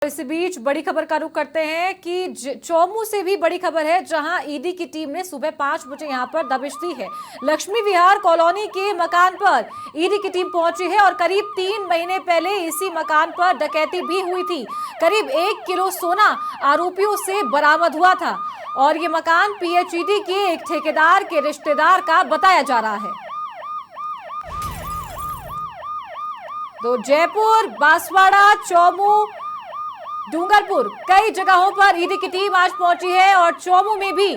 इसी बीच बड़ी खबर का रुख करते हैं कि चौमू से भी बड़ी खबर है, जहां ईडी की टीम ने सुबह 5 बजे यहां पर दबिश दी है। लक्ष्मी विहार कॉलोनी के मकान पर ईडी की टीम पहुंची है और करीब 3 महीने पहले इसी मकान पर डकैती भी हुई थी। करीब 1 किलो सोना आरोपियों से बरामद हुआ था और ये मकान पीएचईडी के एक ठेकेदार के रिश्तेदार का बताया जा रहा है। तो जयपुर, बांसवाड़ा, चौमू, डूंगरपुर कई जगहों पर ईडी की टीम आज पहुंची है और चौमू में भी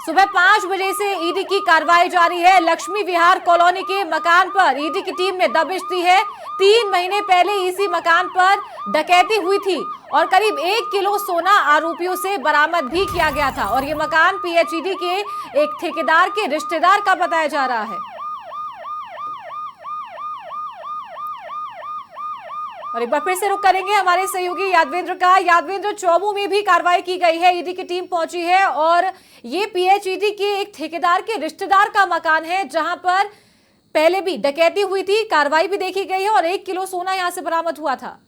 सुबह 5 बजे से ईडी की कार्रवाई जारी है। लक्ष्मी विहार कॉलोनी के मकान पर ईडी की टीम ने दबिश दी है। 3 महीने पहले इसी मकान पर डकैती हुई थी और करीब 1 किलो सोना आरोपियों से बरामद भी किया गया था और ये मकान पीएचईडी के एक ठेकेदार के रिश्तेदार का बताया जा रहा है। और एक बार फिर से रुक करेंगे हमारे सहयोगी यादवेंद्र का। यादवेंद्र, चौमू में भी कार्रवाई की गई है, ईडी की टीम पहुंची है और ये पीएचईडी के एक ठेकेदार के रिश्तेदार का मकान है, जहां पर पहले भी डकैती हुई थी, कार्रवाई भी देखी गई है और 1 किलो सोना यहां से बरामद हुआ था।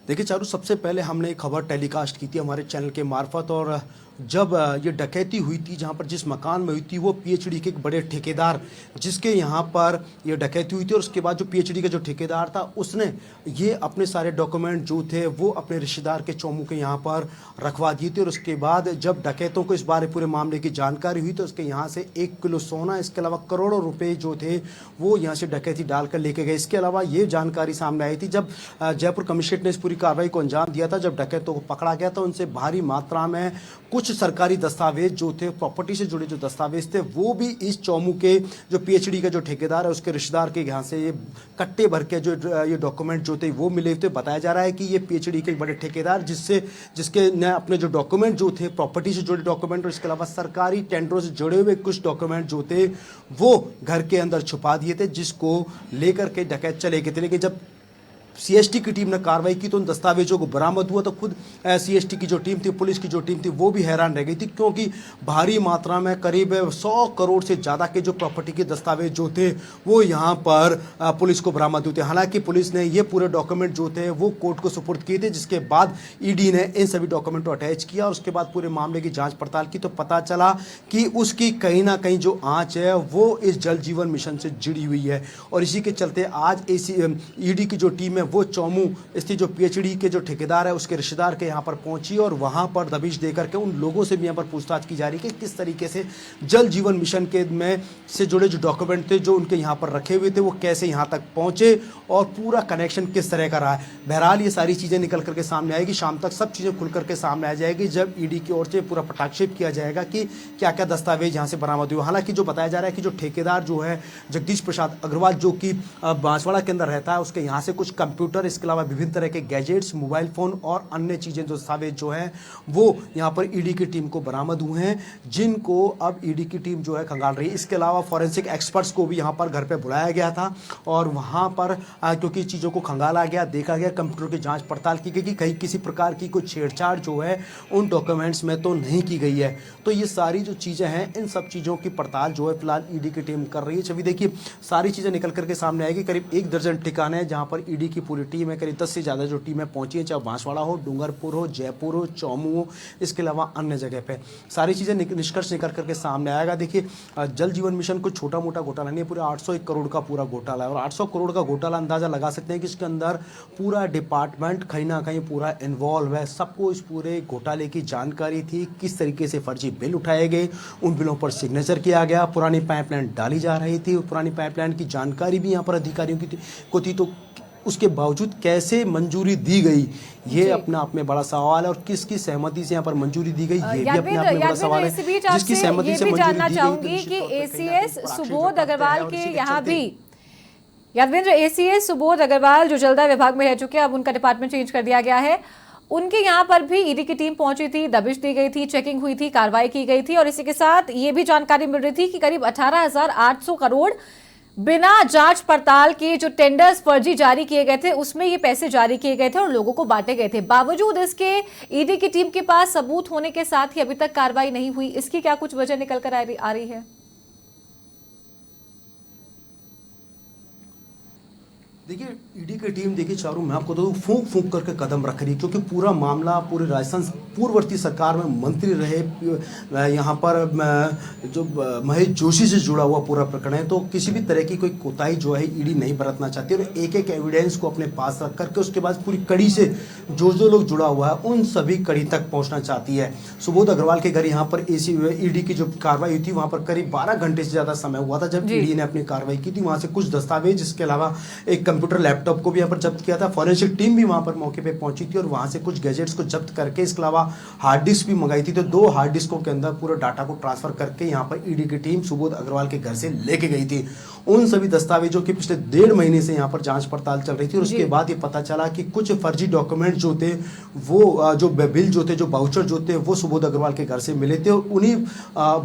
देखिए चारू, सबसे पहले हमने एक खबर टेलीकास्ट की थी हमारे चैनल के मार्फत, और जब ये डकैती हुई थी जहाँ पर जिस मकान में हुई थी वो पीएचईडी के एक बड़े ठेकेदार जिसके यहाँ पर ये डकैती हुई थी, और उसके बाद जो पीएचईडी का जो ठेकेदार था उसने ये अपने सारे डॉक्यूमेंट जो थे वो अपने रिश्तेदार के चौमू के यहाँ पर रखवा दिए थे। और उसके बाद जब डकैतों को इस बारे पूरे मामले की जानकारी हुई तो उसके यहाँ से 1 किलो सोना, इसके अलावा करोड़ों रुपये जो थे वो यहाँ से डकैती डालकर लेके गए। इसके अलावा ये जानकारी सामने आई थी जब जयपुर कमिश्नरेट ने इस पूरी कार्रवाई को अंजाम दिया था, जब डकैतों को पकड़ा गया था उनसे भारी मात्रा में कुछ सरकारी दस्तावेज जो थे, प्रॉपर्टी से जुड़े जो दस्तावेज थे, वो भी इस चौमू के जो पीएचईडी का जो ठेकेदार है उसके रिश्तेदार के यहाँ से ये कट्टे भर के जो ये डॉक्यूमेंट जो थे वो मिले थे। बताया जा रहा है कि ये पीएचईडी के एक बड़े ठेकेदार जिसके ने अपने जो डॉक्यूमेंट जो थे, प्रॉपर्टी से जुड़े डॉक्यूमेंट और इसके अलावा सरकारी टेंडरों से जुड़े हुए कुछ डॉक्यूमेंट जो थे वो घर के अंदर छुपा दिए थे, जिसको लेकर के डकैत चले गए थे। लेकिन जब सीएसटी की टीम ने कार्रवाई की तो उन दस्तावेजों को बरामद हुआ तो खुद सीएसटी की जो टीम थी, पुलिस की जो टीम थी, वो भी हैरान रह गई थी, क्योंकि भारी मात्रा में करीब 100 करोड़ से ज़्यादा के जो प्रॉपर्टी के दस्तावेज जो थे वो यहाँ पर पुलिस को बरामद हुए थे। हालांकि पुलिस ने ये पूरे डॉक्यूमेंट जो थे वो कोर्ट को सुपुर्द किए थे, जिसके बाद ईडी ने इन सभी डॉक्यूमेंट को अटैच किया और उसके बाद पूरे मामले की जाँच पड़ताल की तो पता चला कि उसकी कहीं ना कहीं जो आँच है वो इस जल जीवन मिशन से जुड़ी हुई है। और इसी के चलते आज ईडी की जो टीम है वो चौमू स्थित जो पीएचईडी के जो ठेकेदार है उसके रिश्तेदार के यहाँ पर पहुंची और वहां पर दबिश देकर के उन लोगों से भी यहाँ पर पूछताछ की जा रही है कि किस तरीके से जल जीवन मिशन के में से जुड़े जो डॉक्यूमेंट थे जो उनके यहाँ पर रखे हुए थे वो कैसे यहाँ तक पहुंचे और पूरा कनेक्शन किस तरह का रहा है। बहरहाल ये सारी चीज़ें निकल करके सामने आएगी, शाम तक सब चीज़ें खुल करके सामने आ जाएगी जब ईडी की ओर से पूरा पटाक्षेप किया जाएगा कि क्या क्या दस्तावेज यहाँ से बरामद हुए। हालांकि जो बताया जा रहा है कि जो ठेकेदार जो है जगदीश प्रसाद अग्रवाल जो कि बांसवाड़ा के अंदर रहता है, उसके यहाँ से कुछ कंप्यूटर, इसके अलावा विभिन्न तरह के गैजेट्स, मोबाइल फ़ोन और अन्य चीज़ें जो दस्तावेज जो हैं वो यहाँ पर ईडी की टीम को बरामद हुए हैं, जिनको अब ईडी की टीम जो है खंगाल रही है। इसके अलावा फॉरेंसिक एक्सपर्ट्स को भी यहाँ पर घर पे बुलाया गया था और वहाँ पर क्योंकि चीज़ों को खंगाला गया, देखा गया, कंप्यूटर की जांच पड़ताल की गई कि कहीं किसी प्रकार की कोई छेड़छाड़ जो है उन डॉक्यूमेंट्स में तो नहीं की गई है। तो ये सारी जो चीज़ें हैं इन सब चीज़ों की पड़ताल जो है फिलहाल ईडी की टीम कर रही है। छवि देखिए, सारी चीज़ें निकल करके सामने आएगी। करीब 1 दर्जन ठिकाने हैं जहाँ पर ईडी की पूरी टीम है, करीब 10 से ज़्यादा जो टीमें पहुंची हैं, चाहे बांसवाड़ा हो, डूंगरपुर हो, जयपुर हो, चौमू हो, इसके अलावा अन्य जगह पे सारी चीज़ें निष्कर्ष निकल करके सामने आएगा। देखिए, जल जीवन मिशन को छोटा मोटा घोटाला नहीं है, पूरा 801 करोड़ का पूरा घोटाला है और 800 करोड़ का घोटाला अंदाज़ा लगा सकते हैं कि इसके अंदर पूरा डिपार्टमेंट कहीं ना कहीं पूरा इन्वॉल्व है। सबको इस पूरे घोटाले की जानकारी थी, किस तरीके से फर्जी बिल उठाए गए, उन बिलों पर सिग्नेचर किया गया, पुरानी पाइपलाइन डाली जा रही थी, पुरानी पाइपलाइन की जानकारी भी यहाँ पर अधिकारियों को थी, तो उसके बावजूद कैसे मंजूरी दी गई ये अपने आप में बड़ा सवाल है और किसकी सहमति से यहाँ पर मंजूरी दी गई ये भी अपने आप में बड़ा सवाल है। जिसकी सहमति से मंजूरी दी गई कि एसीएस सुबोध अग्रवाल के यहाँ भी, यादवेंद्र, एसीएस सुबोध अग्रवाल जो जलदाय विभाग में रह चुके हैं, अब उनका डिपार्टमेंट चेंज कर दिया गया है, उनके यहाँ पर भी ईडी की टीम पहुंची थी, दबिश दी गई थी, चेकिंग हुई थी, कार्रवाई की गई थी और इसी के साथ ये भी जानकारी मिल रही थी कि करीब 18,800 करोड़ बिना जांच पड़ताल के जो टेंडर्स फर्जी जारी किए गए थे उसमें ये पैसे जारी किए गए थे और लोगों को बांटे गए थे। बावजूद इसके ईडी की टीम के पास सबूत होने के साथ ही अभी तक कार्रवाई नहीं हुई। इसकी क्या कुछ वजह निकल कर आ रही है? देखिए ईडी की टीम, देखिए चारों, मैं आपको तो फूंक फूंक करके कदम रख रही है, क्योंकि पूरा मामला पूरे राजस्थान पूर्ववर्ती सरकार में मंत्री रहे यहाँ पर जो महेश जोशी से जुड़ा हुआ पूरा प्रकरण है, तो किसी भी तरह की कोई कोताही जो है ईडी नहीं बरतना चाहती, और एक एक एविडेंस को अपने पास रख करके उसके बाद पूरी कड़ी से जो लोग जुड़ा हुआ है उन सभी कड़ी तक पहुंचना चाहती है। सुबोध अग्रवाल के घर यहाँ पर ईडी की जो कार्रवाई हुई थी, वहां पर करीब 12 घंटे से ज्यादा समय हुआ था जब ईडी ने अपनी कार्रवाई की थी। वहां से कुछ दस्तावेज, इसके अलावा एक कंप्यूटर लैपटॉप को भी यहाँ पर जब्त किया था। फॉरेंसिक टीम भी वहां पर मौके पे पहुंची थी और वहां से कुछ गैजेट्स को जब्त करके, इसके अलावा हार्ड डिस्क भी मंगाई थी। तो 2 हार्ड डिस्कों के अंदर पूरे डाटा को ट्रांसफर करके यहाँ पर ईडी की टीम सुबोध अग्रवाल के घर से लेके गई थी। उन सभी दस्तावेजों की पिछले 1.5 महीने से यहाँ पर जांच पड़ताल चल रही थी, और उसके बाद ये पता चला कि कुछ फर्जी डॉक्यूमेंट जो थे, वो जो बिल जो थे, जो वाउचर जो थे, वो सुबोध अग्रवाल के घर से मिले थे। और उन्हीं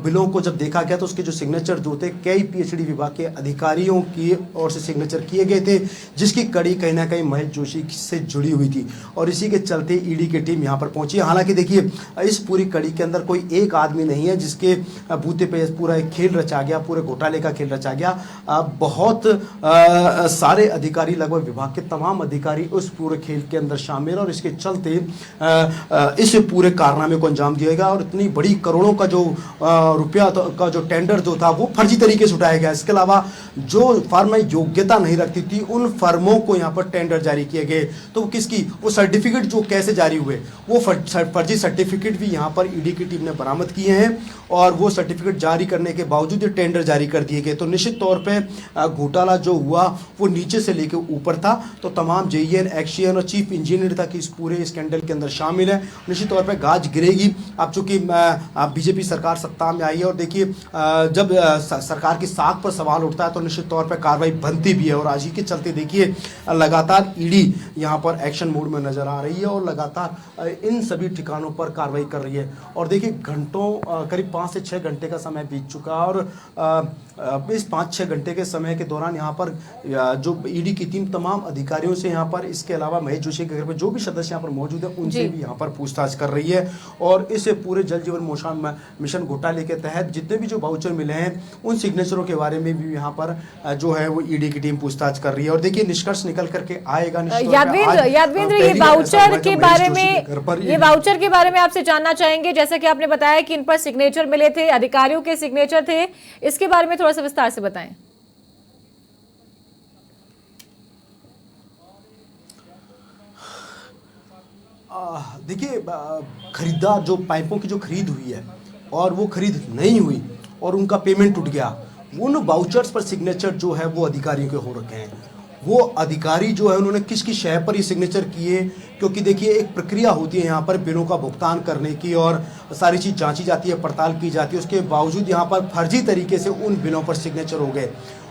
बिलों को जब देखा गया तो उसके जो सिग्नेचर जो थे, कई पीएचडी विभाग के अधिकारियों की ओर से सिग्नेचर किए गए थे, जिसकी कड़ी कहीं ना कहीं महेश जोशी से जुड़ी हुई थी। और इसी के चलते ईडी की टीम यहाँ पर पहुंची। हालांकि देखिए इस पूरी कड़ी के अंदर कोई एक आदमी नहीं है जिसके बूते पे पूरा एक खेल रचा गया, पूरे घोटाले का खेल रचा गया। बहुत सारे अधिकारी, लगभग विभाग के तमाम अधिकारी उस पूरे खेल के अंदर शामिल, और इसके चलते इस पूरे कारनामे को अंजाम दिया गया। और इतनी बड़ी करोड़ों का जो रुपया का जो टेंडर जो था, वो फर्जी तरीके से उठाया गया। इसके अलावा जो फर्म योग्यता नहीं रखती थी, उन फर्मों को यहाँ पर टेंडर जारी किए गए। तो किसकी वो सर्टिफिकेट जो कैसे जारी हुए, वो फर्जी सर्टिफिकेट भी यहाँ पर ईडी की टीम ने बरामद किए हैं, और वो सर्टिफिकेट जारी करने के बावजूद ये टेंडर जारी कर दिए गए। तो निश्चित तौर पे घोटाला जो हुआ वो नीचे से लेकर ऊपर था। तो तमाम जेईएन, एक्सीएन और चीफ इंजीनियर तक इस पूरे स्कैंडल के अंदर शामिल है। निश्चित तौर पे गाज गिरेगी। अब चूंकि बीजेपी सरकार सत्ता में आई है, और देखिए जब सरकार की साख पर सवाल उठता है तो निश्चित तौर पे कार्रवाई बनती भी है। और आज ही के चलते देखिए लगातार ईडी यहाँ पर एक्शन मोड में नजर आ रही है, और लगातार इन सभी ठिकानों पर कार्रवाई कर रही है। और देखिए घंटों, करीब 5 से 6 घंटे का समय बीत चुका, और इस 5-6 घंटे के समय के दौरान यहाँ पर जो ईडी की टीम तमाम अधिकारियों से यहाँ पर, इसके अलावा महेश जोशी के घर पर जो भी सदस्य यहाँ पर मौजूद है, उनसे भी यहाँ पर पूछताछ कर रही है। और इस पूरे जल जीवन मिशन घोटाले के तहत जितने भी जो वाउचर मिले हैं, उन सिग्नेचरों के बारे में भी यहाँ पर जो है वो ईडी की टीम पूछताछ कर रही है। और देखिए निष्कर्ष निकल करके आएगा। यादवेंद्र, ये वाउचर के बारे में आपसे जानना चाहेंगे। जैसा कि आपने बताया कि इन पर सिग्नेचर मिले थे, अधिकारियों के सिग्नेचर थे, इसके बारे में थोड़ा सा विस्तार से बताएं। देखिए खरीदार जो पाइपों की जो खरीद हुई है, और वो खरीद नहीं हुई और उनका पेमेंट टूट गया, उन वाउचर्स पर सिग्नेचर जो है वो अधिकारियों के हो रखे हैं। वो अधिकारी जो है उन्होंने किसकी शय पर ये सिग्नेचर किए, क्योंकि देखिए एक प्रक्रिया होती है यहाँ पर बिलों का भुगतान करने की, और सारी चीज़ जांची जाती है, पड़ताल की जाती है। उसके बावजूद यहाँ पर फर्जी तरीके से उन बिलों पर सिग्नेचर हो गए,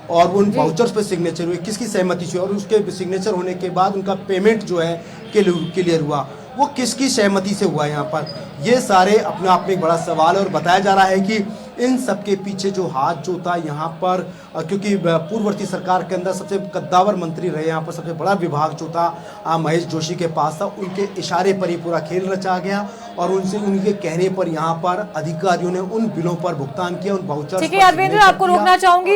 और उन वाउचर्स पर सिग्नेचर हुए, किसकी सहमति से, और उसके सिग्नेचर होने के बाद उनका पेमेंट जो है क्लियर हुआ, वो किसकी सहमति से हुआ यहाँ पर। ये सारे अपने आप में एक बड़ा सवाल है, और बताया जा रहा है कि इन सब के पीछे जो हाथ जो था यहाँ पर, क्योंकि पूर्ववर्ती सरकार के अंदर सबसे कद्दावर मंत्री रहे, यहाँ पर सबसे बड़ा विभाग जो था महेश जोशी के पास था, उनके इशारे पर ही पूरा खेल रचा गया, और उनके कहने पर यहाँ पर अधिकारियों ने उन बिलों पर भुगतान किया, उन वाउचर्स। ठीक है यादवेंद्र, आपको रोकना चाहूंगी।